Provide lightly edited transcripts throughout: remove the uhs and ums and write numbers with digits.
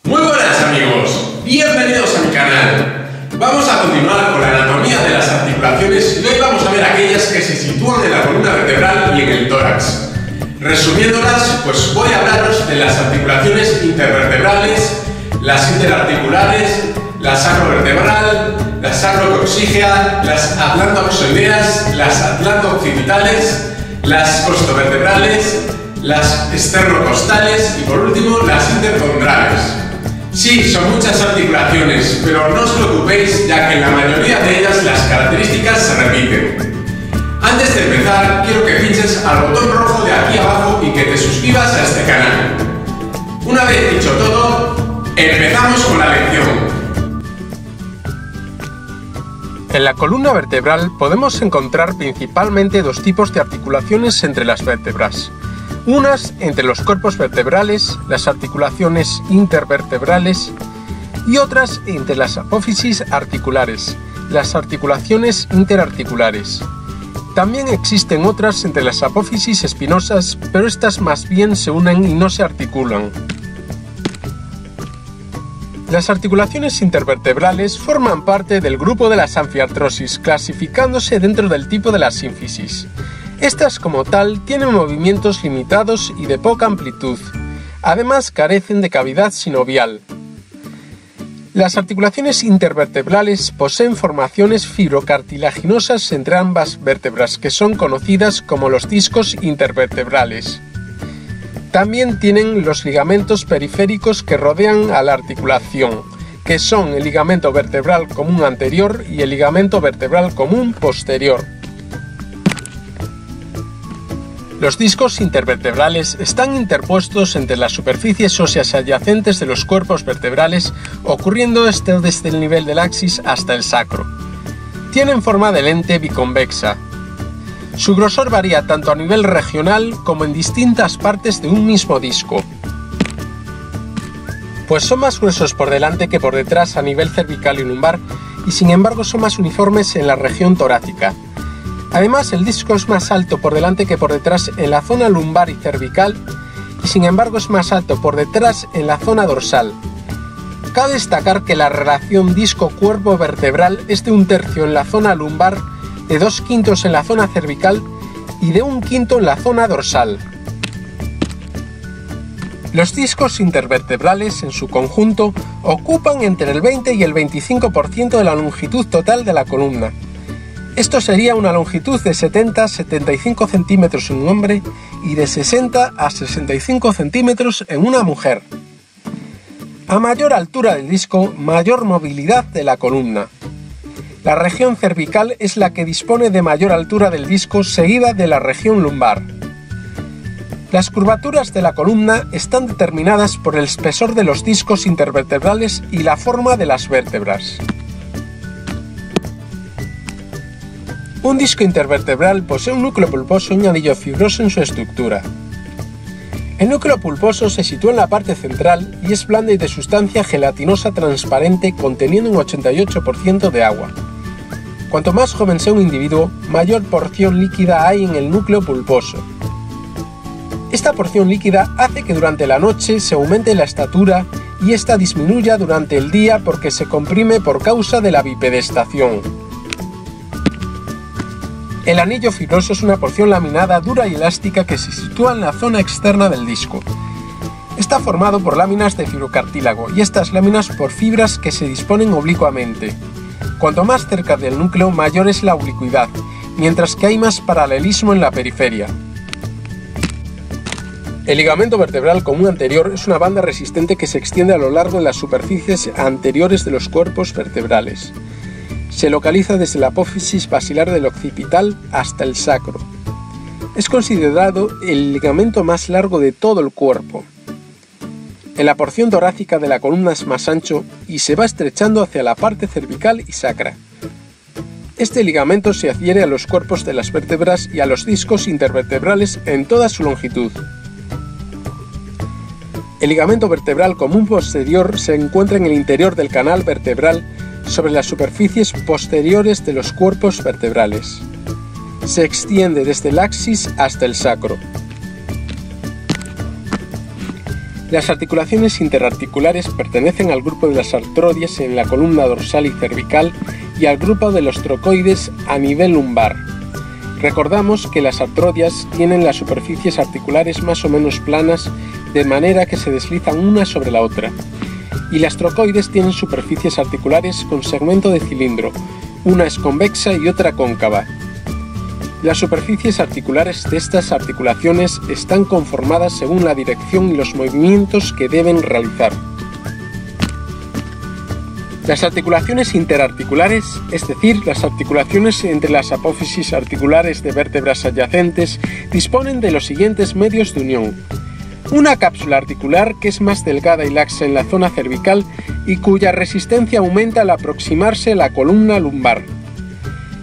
Muy buenas amigos, bienvenidos a mi canal. Vamos a continuar con la anatomía de las articulaciones y hoy vamos a ver aquellas que se sitúan en la columna vertebral y en el tórax. Resumiéndolas, pues voy a hablaros de las articulaciones intervertebrales, las interarticulares, la sacrovertebral, la sacrocoxígea, las atlantoaxoideas, las atlanto-occipitales, las costovertebrales, las esternocostales y por último las intercondrales. Sí, son muchas articulaciones, pero no os preocupéis ya que en la mayoría de ellas las características se repiten. Antes de empezar, quiero que pinches al botón rojo de aquí abajo y que te suscribas a este canal. Una vez dicho todo, empezamos con la lección. En la columna vertebral podemos encontrar principalmente dos tipos de articulaciones entre las vértebras. Unas entre los cuerpos vertebrales, las articulaciones intervertebrales, y otras entre las apófisis articulares, las articulaciones interarticulares. También existen otras entre las apófisis espinosas, pero estas más bien se unen y no se articulan. Las articulaciones intervertebrales forman parte del grupo de las anfiartrosis, clasificándose dentro del tipo de la sínfisis. Estas, como tal, tienen movimientos limitados y de poca amplitud. Además, carecen de cavidad sinovial. Las articulaciones intervertebrales poseen formaciones fibrocartilaginosas entre ambas vértebras, que son conocidas como los discos intervertebrales. También tienen los ligamentos periféricos que rodean a la articulación, que son el ligamento vertebral común anterior y el ligamento vertebral común posterior. Los discos intervertebrales están interpuestos entre las superficies óseas adyacentes de los cuerpos vertebrales, ocurriendo desde el nivel del axis hasta el sacro. Tienen forma de lente biconvexa. Su grosor varía tanto a nivel regional como en distintas partes de un mismo disco, pues son más gruesos por delante que por detrás a nivel cervical y lumbar y sin embargo son más uniformes en la región torácica. Además, el disco es más alto por delante que por detrás en la zona lumbar y cervical y sin embargo es más alto por detrás en la zona dorsal. Cabe destacar que la relación disco-cuerpo vertebral es de 1/3 en la zona lumbar, de 2/5 en la zona cervical y de 1/5 en la zona dorsal. Los discos intervertebrales en su conjunto ocupan entre el 20 y el 25% de la longitud total de la columna. Esto sería una longitud de 70 a 75 centímetros en un hombre y de 60 a 65 centímetros en una mujer. A mayor altura del disco, mayor movilidad de la columna. La región cervical es la que dispone de mayor altura del disco, seguida de la región lumbar. Las curvaturas de la columna están determinadas por el espesor de los discos intervertebrales y la forma de las vértebras. Un disco intervertebral posee un núcleo pulposo y un anillo fibroso en su estructura. El núcleo pulposo se sitúa en la parte central y es blando y de sustancia gelatinosa transparente conteniendo un 88% de agua. Cuanto más joven sea un individuo, mayor porción líquida hay en el núcleo pulposo. Esta porción líquida hace que durante la noche se aumente la estatura y esta disminuya durante el día porque se comprime por causa de la bipedestación. El anillo fibroso es una porción laminada, dura y elástica que se sitúa en la zona externa del disco. Está formado por láminas de fibrocartílago y estas láminas por fibras que se disponen oblicuamente. Cuanto más cerca del núcleo, mayor es la oblicuidad, mientras que hay más paralelismo en la periferia. El ligamento vertebral común anterior es una banda resistente que se extiende a lo largo de las superficies anteriores de los cuerpos vertebrales. Se localiza desde la apófisis basilar del occipital hasta el sacro. Es considerado el ligamento más largo de todo el cuerpo. En la porción torácica de la columna es más ancho y se va estrechando hacia la parte cervical y sacra. Este ligamento se adhiere a los cuerpos de las vértebras y a los discos intervertebrales en toda su longitud. El ligamento vertebral común posterior se encuentra en el interior del canal vertebral sobre las superficies posteriores de los cuerpos vertebrales. Se extiende desde el axis hasta el sacro. Las articulaciones interarticulares pertenecen al grupo de las artrodias en la columna dorsal y cervical y al grupo de los trocoides a nivel lumbar. Recordamos que las artrodias tienen las superficies articulares más o menos planas, de manera que se deslizan una sobre la otra, y las trocoides tienen superficies articulares con segmento de cilindro, una es convexa y otra cóncava. Las superficies articulares de estas articulaciones están conformadas según la dirección y los movimientos que deben realizar. Las articulaciones interarticulares, es decir, las articulaciones entre las apófisis articulares de vértebras adyacentes, disponen de los siguientes medios de unión. Una cápsula articular que es más delgada y laxa en la zona cervical y cuya resistencia aumenta al aproximarse a la columna lumbar.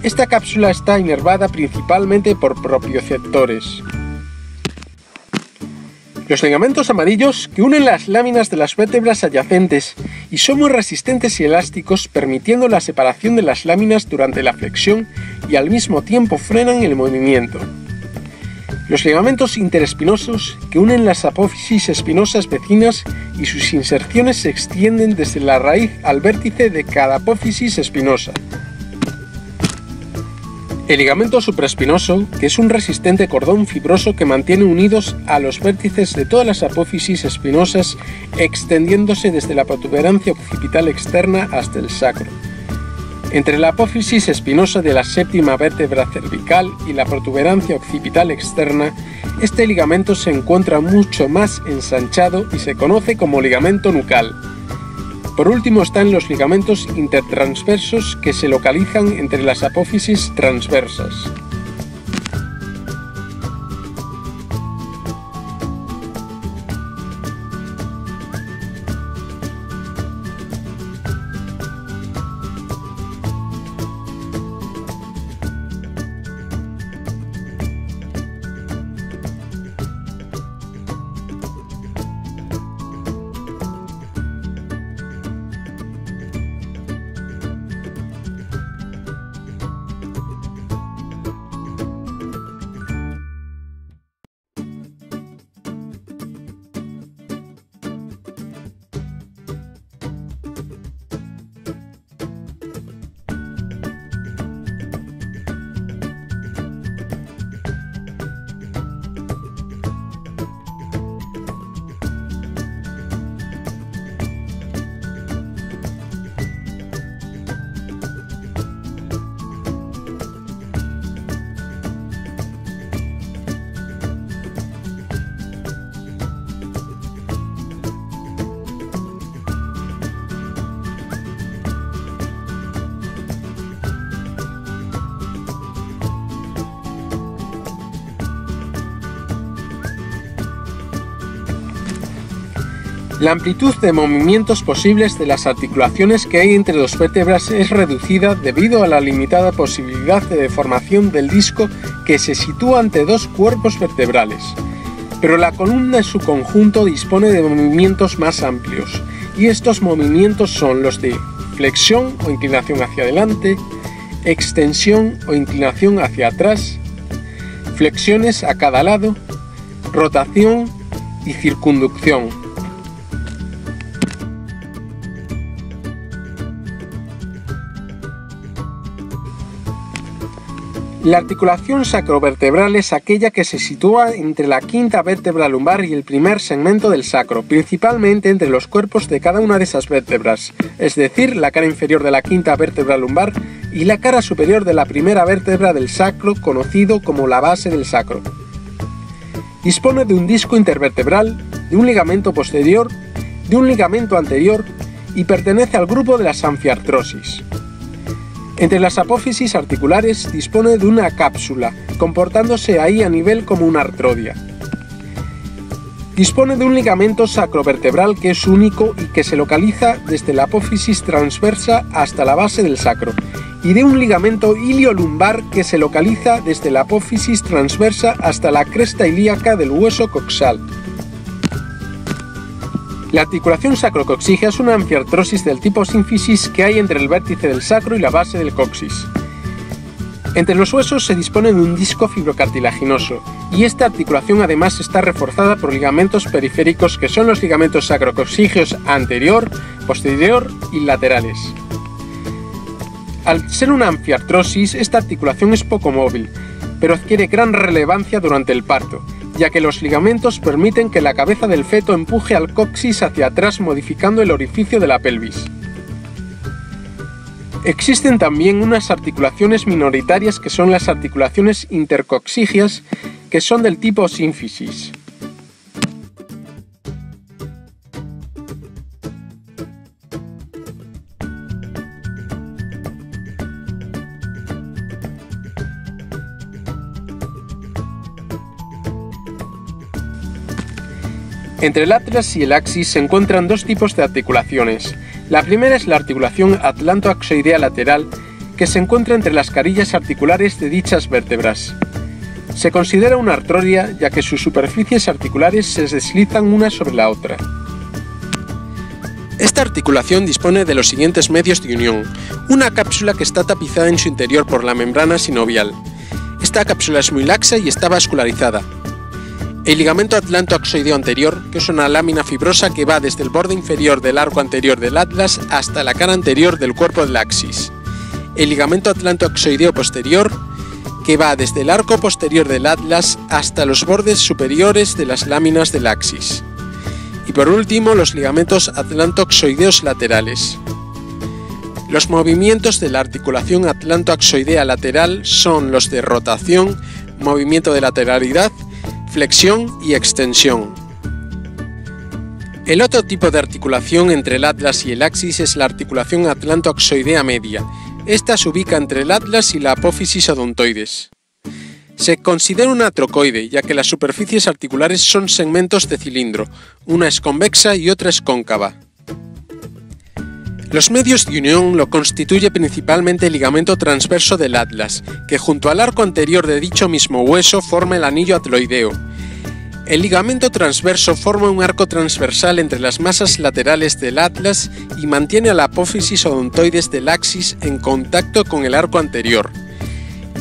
Esta cápsula está inervada principalmente por propioceptores. Los ligamentos amarillos que unen las láminas de las vértebras adyacentes y son muy resistentes y elásticos, permitiendo la separación de las láminas durante la flexión y al mismo tiempo frenan el movimiento. Los ligamentos interespinosos que unen las apófisis espinosas vecinas y sus inserciones se extienden desde la raíz al vértice de cada apófisis espinosa. El ligamento supraespinoso, que es un resistente cordón fibroso que mantiene unidos a los vértices de todas las apófisis espinosas, extendiéndose desde la protuberancia occipital externa hasta el sacro. Entre la apófisis espinosa de la séptima vértebra cervical y la protuberancia occipital externa, este ligamento se encuentra mucho más ensanchado y se conoce como ligamento nucal. Por último están los ligamentos intertransversos que se localizan entre las apófisis transversas. La amplitud de movimientos posibles de las articulaciones que hay entre dos vértebras es reducida debido a la limitada posibilidad de deformación del disco que se sitúa ante dos cuerpos vertebrales. Pero la columna en su conjunto dispone de movimientos más amplios, y estos movimientos son los de flexión o inclinación hacia adelante, extensión o inclinación hacia atrás, flexiones a cada lado, rotación y circunducción. La articulación sacrovertebral es aquella que se sitúa entre la quinta vértebra lumbar y el primer segmento del sacro, principalmente entre los cuerpos de cada una de esas vértebras, es decir, la cara inferior de la quinta vértebra lumbar y la cara superior de la primera vértebra del sacro, conocido como la base del sacro. Dispone de un disco intervertebral, de un ligamento posterior, de un ligamento anterior y pertenece al grupo de las anfiartrosis. Entre las apófisis articulares dispone de una cápsula, comportándose ahí a nivel como una artrodia. Dispone de un ligamento sacrovertebral que es único y que se localiza desde la apófisis transversa hasta la base del sacro, y de un ligamento iliolumbar que se localiza desde la apófisis transversa hasta la cresta ilíaca del hueso coxal. La articulación sacrocoxígea es una anfiartrosis del tipo sínfisis que hay entre el vértice del sacro y la base del coxis. Entre los huesos se dispone de un disco fibrocartilaginoso, y esta articulación además está reforzada por ligamentos periféricos que son los ligamentos sacrocoxígeos anterior, posterior y laterales. Al ser una anfiartrosis, esta articulación es poco móvil, pero adquiere gran relevancia durante el parto, ya que los ligamentos permiten que la cabeza del feto empuje al coxis hacia atrás modificando el orificio de la pelvis. Existen también unas articulaciones minoritarias que son las articulaciones intercoxígeas, que son del tipo sínfisis. Entre el atlas y el axis se encuentran dos tipos de articulaciones. La primera es la articulación atlantoaxoidea lateral, que se encuentra entre las carillas articulares de dichas vértebras. Se considera una artroria ya que sus superficies articulares se deslizan una sobre la otra. Esta articulación dispone de los siguientes medios de unión: una cápsula que está tapizada en su interior por la membrana sinovial. Esta cápsula es muy laxa y está vascularizada. El ligamento atlantoaxoideo anterior, que es una lámina fibrosa que va desde el borde inferior del arco anterior del atlas hasta la cara anterior del cuerpo del axis. El ligamento atlantoaxoideo posterior, que va desde el arco posterior del atlas hasta los bordes superiores de las láminas del axis. Y por último, los ligamentos atlantoaxoideos laterales. Los movimientos de la articulación atlantoaxoidea lateral son los de rotación, movimiento de lateralidad, flexión y extensión. El otro tipo de articulación entre el atlas y el axis es la articulación atlantoaxoidea media. Esta se ubica entre el atlas y la apófisis odontoides. Se considera una trocoide, ya que las superficies articulares son segmentos de cilindro, una es convexa y otra es cóncava. Los medios de unión lo constituye principalmente el ligamento transverso del atlas, que junto al arco anterior de dicho mismo hueso forma el anillo atloideo. El ligamento transverso forma un arco transversal entre las masas laterales del atlas y mantiene a la apófisis odontoides del axis en contacto con el arco anterior.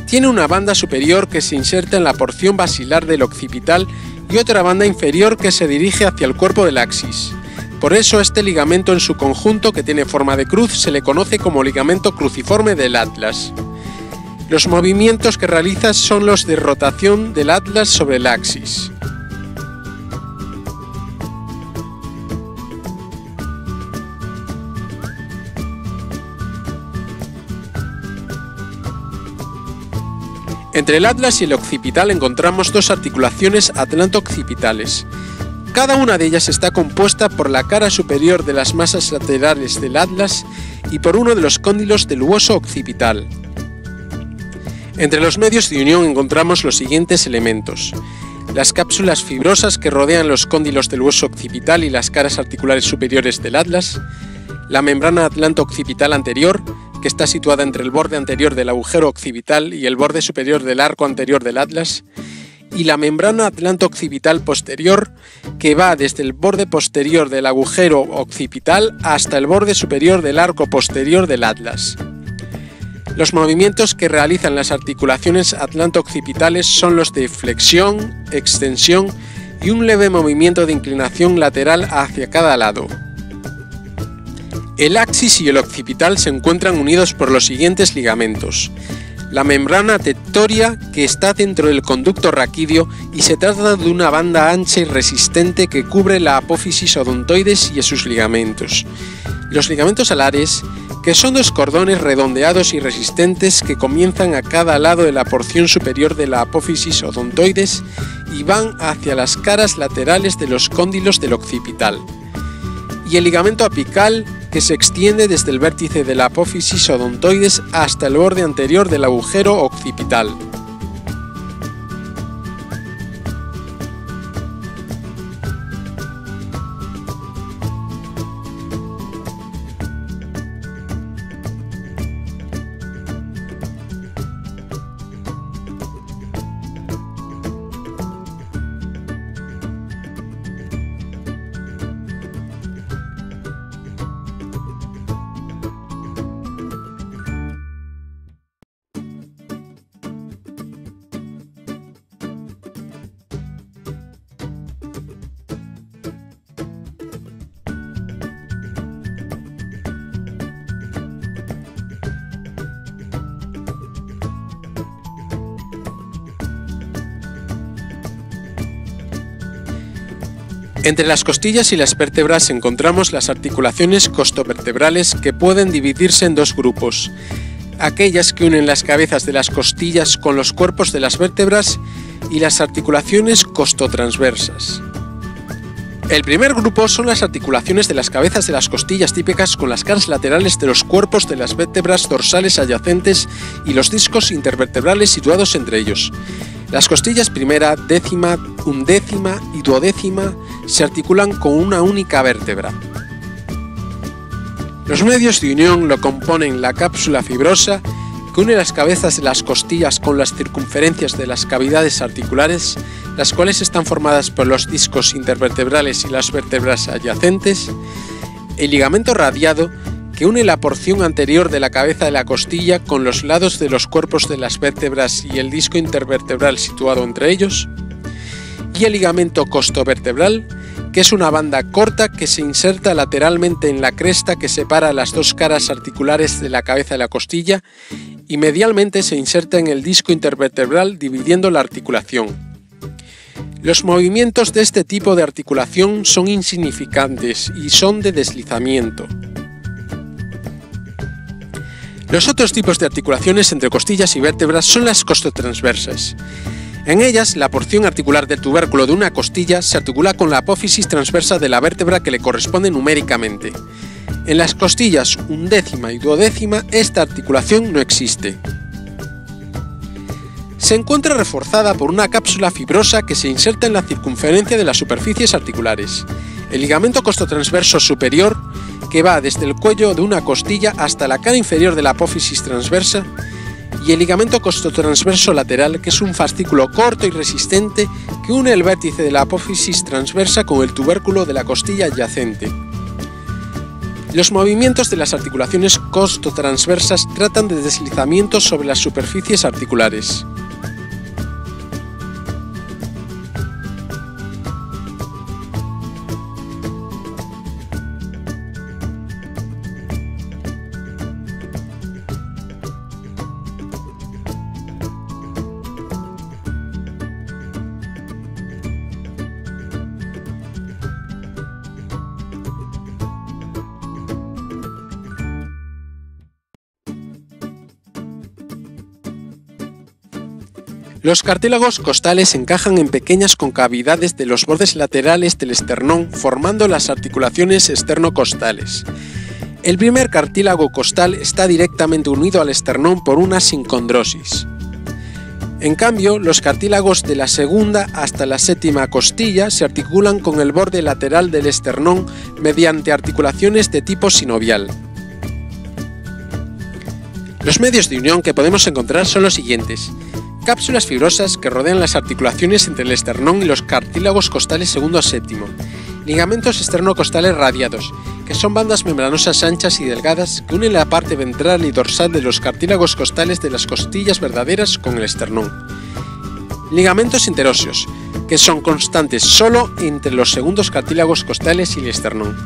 Tiene una banda superior que se inserta en la porción basilar del occipital y otra banda inferior que se dirige hacia el cuerpo del axis. Por eso este ligamento en su conjunto, que tiene forma de cruz, se le conoce como ligamento cruciforme del atlas. Los movimientos que realiza son los de rotación del atlas sobre el axis. Entre el atlas y el occipital encontramos dos articulaciones atlanto-occipitales. Cada una de ellas está compuesta por la cara superior de las masas laterales del atlas y por uno de los cóndilos del hueso occipital. Entre los medios de unión encontramos los siguientes elementos: las cápsulas fibrosas que rodean los cóndilos del hueso occipital y las caras articulares superiores del atlas, la membrana atlanto-occipital anterior, que está situada entre el borde anterior del agujero occipital y el borde superior del arco anterior del atlas, y la membrana atlanto-occipital posterior, que va desde el borde posterior del agujero occipital hasta el borde superior del arco posterior del atlas. Los movimientos que realizan las articulaciones atlanto-occipitales son los de flexión, extensión y un leve movimiento de inclinación lateral hacia cada lado. El axis y el occipital se encuentran unidos por los siguientes ligamentos: la membrana tectoria, que está dentro del conducto raquídeo y se trata de una banda ancha y resistente que cubre la apófisis odontoides y sus ligamentos. Los ligamentos alares, que son dos cordones redondeados y resistentes que comienzan a cada lado de la porción superior de la apófisis odontoides y van hacia las caras laterales de los cóndilos del occipital. Y el ligamento apical, que se extiende desde el vértice de la apófisis odontoides hasta el borde anterior del agujero occipital. Entre las costillas y las vértebras encontramos las articulaciones costovertebrales que pueden dividirse en dos grupos: aquellas que unen las cabezas de las costillas con los cuerpos de las vértebras y las articulaciones costotransversas. El primer grupo son las articulaciones de las cabezas de las costillas típicas con las caras laterales de los cuerpos de las vértebras dorsales adyacentes y los discos intervertebrales situados entre ellos. Las costillas primera, décima, undécima y duodécima se articulan con una única vértebra. Los medios de unión lo componen la cápsula fibrosa, que une las cabezas de las costillas con las circunferencias de las cavidades articulares, las cuales están formadas por los discos intervertebrales y las vértebras adyacentes; el ligamento radiado, que une la porción anterior de la cabeza de la costilla con los lados de los cuerpos de las vértebras y el disco intervertebral situado entre ellos; y el ligamento costovertebral, que es una banda corta que se inserta lateralmente en la cresta que separa las dos caras articulares de la cabeza de la costilla y medialmente se inserta en el disco intervertebral dividiendo la articulación. Los movimientos de este tipo de articulación son insignificantes y son de deslizamiento. Los otros tipos de articulaciones entre costillas y vértebras son las costotransversas. En ellas, la porción articular del tubérculo de una costilla se articula con la apófisis transversa de la vértebra que le corresponde numéricamente. En las costillas undécima y duodécima esta articulación no existe. Se encuentra reforzada por una cápsula fibrosa que se inserta en la circunferencia de las superficies articulares, el ligamento costotransverso superior, que va desde el cuello de una costilla hasta la cara inferior de la apófisis transversa, y el ligamento costotransverso lateral, que es un fascículo corto y resistente que une el vértice de la apófisis transversa con el tubérculo de la costilla adyacente. Los movimientos de las articulaciones costotransversas tratan de deslizamientos sobre las superficies articulares. Los cartílagos costales encajan en pequeñas concavidades de los bordes laterales del esternón, formando las articulaciones esternocostales. El primer cartílago costal está directamente unido al esternón por una sincondrosis. En cambio, los cartílagos de la segunda hasta la séptima costilla se articulan con el borde lateral del esternón mediante articulaciones de tipo sinovial. Los medios de unión que podemos encontrar son los siguientes: cápsulas fibrosas que rodean las articulaciones entre el esternón y los cartílagos costales segundo a séptimo, ligamentos esternocostales radiados, que son bandas membranosas anchas y delgadas que unen la parte ventral y dorsal de los cartílagos costales de las costillas verdaderas con el esternón, ligamentos interóseos, que son constantes solo entre los segundos cartílagos costales y el esternón,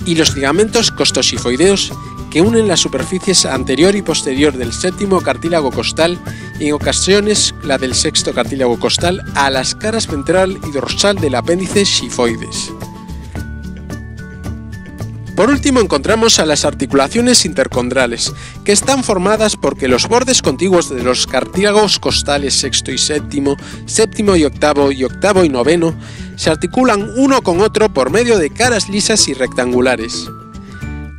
y los ligamentos costosifoideos, que unen las superficies anterior y posterior del séptimo cartílago costal y en ocasiones la del sexto cartílago costal a las caras ventral y dorsal del apéndice xifoides. Por último encontramos a las articulaciones intercondrales, que están formadas porque los bordes contiguos de los cartílagos costales sexto y séptimo, séptimo y octavo y noveno, se articulan uno con otro por medio de caras lisas y rectangulares.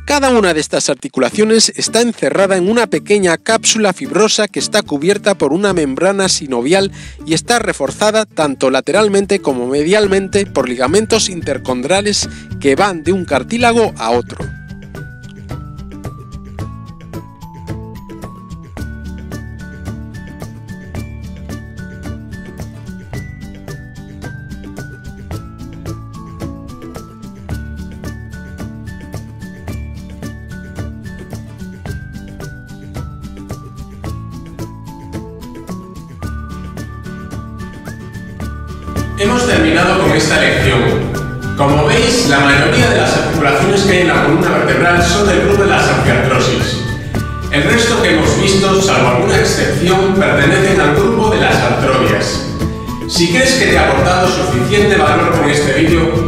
Cada una de estas articulaciones está encerrada en una pequeña cápsula fibrosa que está cubierta por una membrana sinovial y está reforzada tanto lateralmente como medialmente por ligamentos intercondrales que van de un cartílago a otro. Hemos terminado con esta lección. Como veis, la mayoría de las articulaciones que hay en la columna vertebral son del grupo de las anfiartrosis. El resto que hemos visto, salvo alguna excepción, pertenecen al grupo de las artrobias. Si crees que te ha aportado suficiente valor con este vídeo,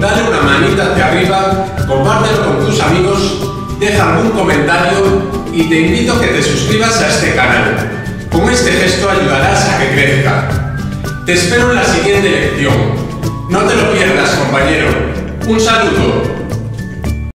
algún comentario y te invito a que te suscribas a este canal. Con este gesto ayudarás a que crezca. Te espero en la siguiente lección. No te lo pierdas, compañero. Un saludo.